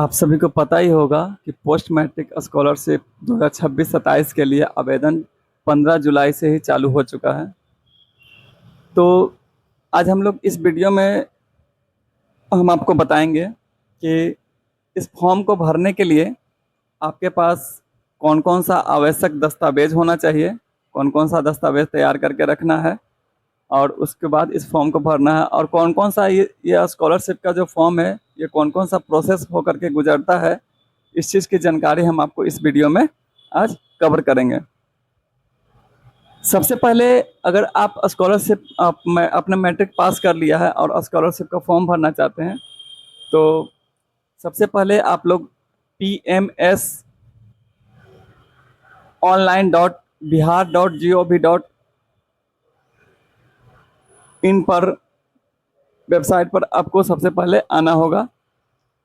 आप सभी को पता ही होगा कि पोस्ट मैट्रिक स्कॉलरशिप 2026-27 के लिए आवेदन 15 जुलाई से ही चालू हो चुका है। तो आज हम लोग इस वीडियो में हम आपको बताएंगे कि इस फॉर्म को भरने के लिए आपके पास कौन कौन सा आवश्यक दस्तावेज होना चाहिए, कौन कौन सा दस्तावेज तैयार करके रखना है और उसके बाद इस फॉर्म को भरना है, और कौन कौन सा ये स्कॉलरशिप का जो फॉर्म है ये कौन कौन सा प्रोसेस होकर के गुजरता है। इस चीज़ की जानकारी हम आपको इस वीडियो में आज कवर करेंगे। सबसे पहले अगर आप स्कॉलरशिप अपना मैट्रिक पास कर लिया है और स्कॉलरशिप का फॉर्म भरना चाहते हैं तो सबसे पहले आप लोग PMS online.bihar.gov.in पर वेबसाइट पर आपको सबसे पहले आना होगा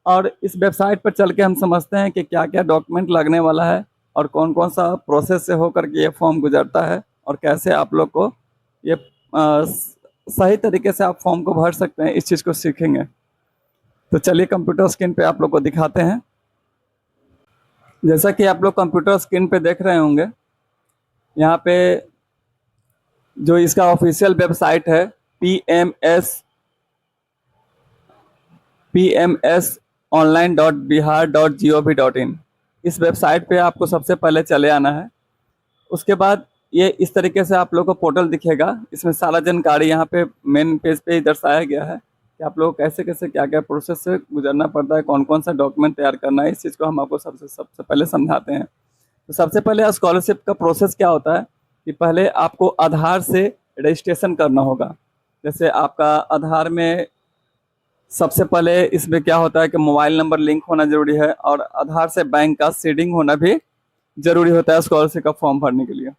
और इस वेबसाइट पर चल के हम समझते हैं कि क्या क्या डॉक्यूमेंट लगने वाला है और कौन कौन सा प्रोसेस से होकर के ये फॉर्म गुजरता है और कैसे आप लोग को ये सही तरीके से आप फॉर्म को भर सकते हैं, इस चीज़ को सीखेंगे। तो चलिए कंप्यूटर स्क्रीन पे आप लोग को दिखाते हैं। जैसा कि आप लोग कंप्यूटर स्क्रीन पे देख रहे होंगे, यहाँ पे जो इसका ऑफिशियल वेबसाइट है PMS online.bihar.gov.in, इस वेबसाइट पे आपको सबसे पहले चले आना है। उसके बाद ये इस तरीके से आप लोग को पोर्टल दिखेगा। इसमें सारा जानकारी यहाँ पे मेन पेज पे ही दर्शाया गया है कि आप लोग कैसे कैसे क्या क्या प्रोसेस से गुजरना पड़ता है, कौन कौन सा डॉक्यूमेंट तैयार करना है। इस चीज़ को हम आपको सबसे पहले समझाते हैं। तो सबसे पहले स्कॉलरशिप का प्रोसेस क्या होता है कि पहले आपको आधार से रजिस्ट्रेशन करना होगा। जैसे आपका आधार में सबसे पहले इसमें क्या होता है कि मोबाइल नंबर लिंक होना जरूरी है और आधार से बैंक का सीडिंग होना भी जरूरी होता है स्कॉलरशिप का फॉर्म भरने के लिए।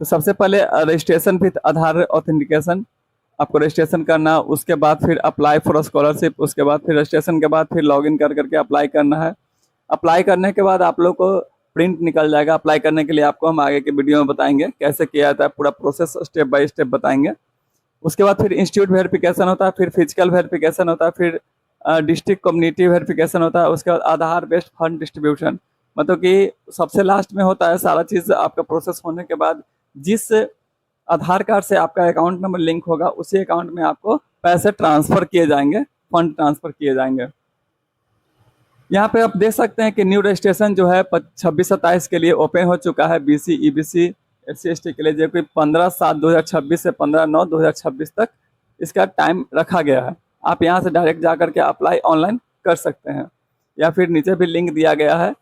तो सबसे पहले रजिस्ट्रेशन विथ आधार ऑथेंटिकेशन आपको रजिस्ट्रेशन करना, उसके बाद फिर अप्लाई फॉर स्कॉलरशिप, उसके बाद फिर रजिस्ट्रेशन के बाद फिर लॉगिन कर करके अप्लाई करना है। अप्लाई करने के बाद आप लोग को प्रिंट निकल जाएगा। अप्लाई करने के लिए आपको हम आगे के वीडियो में बताएंगे कैसे किया जाता है, पूरा प्रोसेस स्टेप बाय स्टेप बताएंगे। उसके बाद फिर इंस्टीट्यूट वेरिफिकेशन होता है, फिर फिजिकल वेरिफिकेशन होता है, फिर डिस्ट्रिक्ट कम्युनिटी वेरिफिकेशन होता है, उसके बाद आधार बेस्ड फंड डिस्ट्रीब्यूशन, मतलब कि सबसे लास्ट में होता है। सारा चीज़ आपका प्रोसेस होने के बाद जिस आधार कार्ड से आपका अकाउंट नंबर लिंक होगा उसी अकाउंट में आपको पैसे ट्रांसफ़र किए जाएंगे, फंड ट्रांसफ़र किए जाएंगे। यहाँ पे आप देख सकते हैं कि न्यू रजिस्ट्रेशन जो है 26-27 के लिए ओपन हो चुका है। BC EBC SC ST के लिए जो कि 15/7/2026 से 15/9/2026 तक इसका टाइम रखा गया है। आप यहाँ से डायरेक्ट जा करके अप्लाई ऑनलाइन कर सकते हैं या फिर नीचे भी लिंक दिया गया है।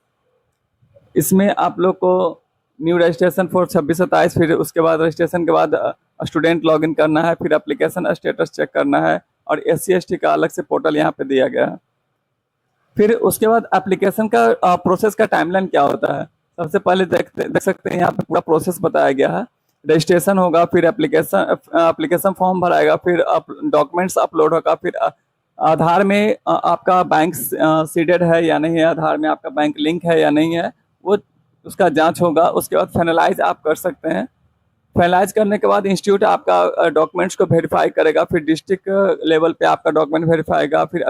इसमें आप लोग को न्यू रजिस्ट्रेशन फॉर 26-27, फिर उसके बाद रजिस्ट्रेशन के बाद स्टूडेंट लॉगिन करना है, फिर एप्लीकेशन स्टेटस चेक करना है और SC ST का अलग से पोर्टल यहाँ पे दिया गया है। फिर उसके बाद एप्लीकेशन का प्रोसेस का टाइमलाइन क्या होता है, सबसे पहले देख सकते हैं यहाँ पे पूरा प्रोसेस बताया गया है। रजिस्ट्रेशन होगा, फिर एप्लीकेशन फॉर्म भराएगा, फिर डॉक्यूमेंट्स अपलोड होगा, फिर आधार में आपका बैंक सीडेड है या नहीं है, आधार में आपका बैंक लिंक है या नहीं है, वो उसका जांच होगा। उसके बाद फाइनलाइज आप कर सकते हैं। फाइनलाइज करने के बाद इंस्टीट्यूट आपका डॉक्यूमेंट्स को वेरीफाई करेगा, फिर डिस्ट्रिक्ट लेवल पे आपका डॉक्यूमेंट वेरीफाईगा, फिर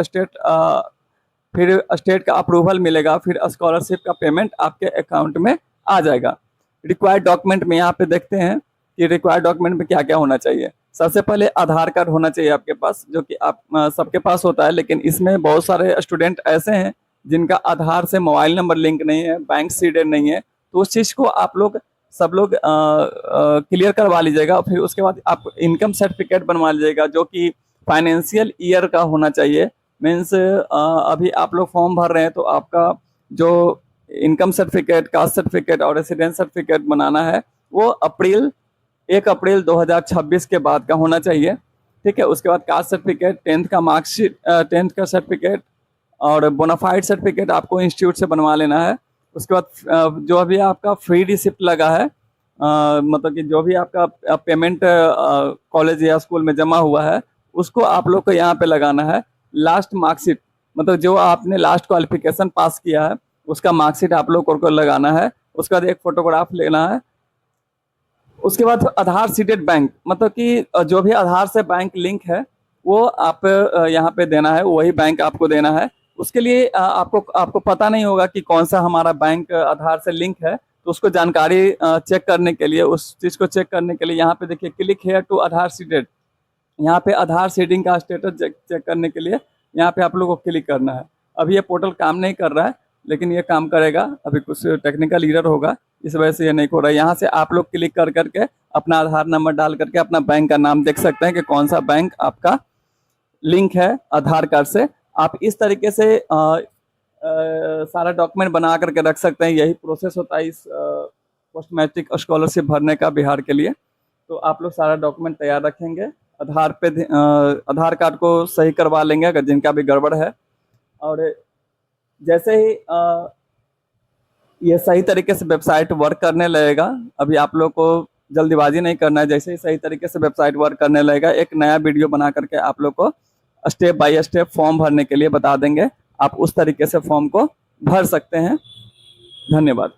स्टेट का अप्रूवल मिलेगा, फिर स्कॉलरशिप का पेमेंट आपके अकाउंट में आ जाएगा। रिक्वायर्ड डॉक्यूमेंट में यहाँ पे देखते हैं कि रिक्वायर्ड डॉक्यूमेंट में क्या क्या होना चाहिए। सबसे पहले आधार कार्ड होना चाहिए आपके पास, जो कि आप सबके पास होता है, लेकिन इसमें बहुत सारे स्टूडेंट ऐसे हैं जिनका आधार से मोबाइल नंबर लिंक नहीं है, बैंक सीडेड नहीं है, तो उस चीज़ को आप लोग सब लोग क्लियर करवा लीजिएगा। फिर उसके बाद आप इनकम सर्टिफिकेट बनवा लीजिएगा जो कि फाइनेंशियल ईयर का होना चाहिए। मीन्स अभी आप लोग फॉर्म भर रहे हैं तो आपका जो इनकम सर्टिफिकेट, कास्ट सर्टिफिकेट और रेसिडेंस सर्टिफिकेट बनाना है वो 1 अप्रैल 2026 के बाद का होना चाहिए। ठीक है। उसके बाद कास्ट सर्टिफिकेट, 10th का मार्कशीट, 10th का सर्टिफिकेट और बोनाफाइड सर्टिफिकेट आपको इंस्टीट्यूट से बनवा लेना है। उसके बाद जो अभी आपका फ्री रिसिप्ट लगा है, मतलब कि जो भी आपका पेमेंट कॉलेज या स्कूल में जमा हुआ है उसको आप लोग को यहाँ पे लगाना है। लास्ट मार्कशीट, मतलब जो आपने लास्ट क्वालिफिकेशन पास किया है उसका मार्कशीट आप लोग को लगाना है। उसके बाद एक फोटोग्राफ लेना है। उसके बाद आधार सीडेड बैंक, मतलब कि जो भी आधार से बैंक लिंक है वो आप यहाँ पे देना है, वही बैंक आपको देना है। उसके लिए आपको आपको पता नहीं होगा कि कौन सा हमारा बैंक आधार से लिंक है, तो उसको जानकारी चेक करने के लिए, उस चीज़ को चेक करने के लिए यहाँ पे देखिए click here to Aadhaar seeded, यहाँ पे आधार सीडिंग का स्टेटस चेक करने के लिए यहाँ पे आप लोग को क्लिक करना है। अभी ये पोर्टल काम नहीं कर रहा है, लेकिन ये काम करेगा। अभी कुछ टेक्निकल एरर होगा, इस वजह से ये नहीं हो रहा है। यहाँ से आप लोग क्लिक कर करके अपना आधार नंबर डाल करके अपना बैंक का नाम देख सकते हैं कि कौन सा बैंक आपका लिंक है आधार कार्ड से। आप इस तरीके से सारा डॉक्यूमेंट बना करके रख सकते हैं। यही प्रोसेस होता है इस पोस्ट मैट्रिक स्कॉलरशिप भरने का बिहार के लिए। तो आप लोग सारा डॉक्यूमेंट तैयार रखेंगे, आधार पे आधार कार्ड को सही करवा लेंगे अगर जिनका भी गड़बड़ है। और जैसे ही ये सही तरीके से वेबसाइट वर्क करने लगेगा, अभी आप लोग को जल्दीबाजी नहीं करना है। जैसे ही सही तरीके से वेबसाइट वर्क करने लगेगा, एक नया वीडियो बना करके आप लोग को स्टेप बाय स्टेप फॉर्म भरने के लिए बता देंगे। आप उस तरीके से फॉर्म को भर सकते हैं। धन्यवाद।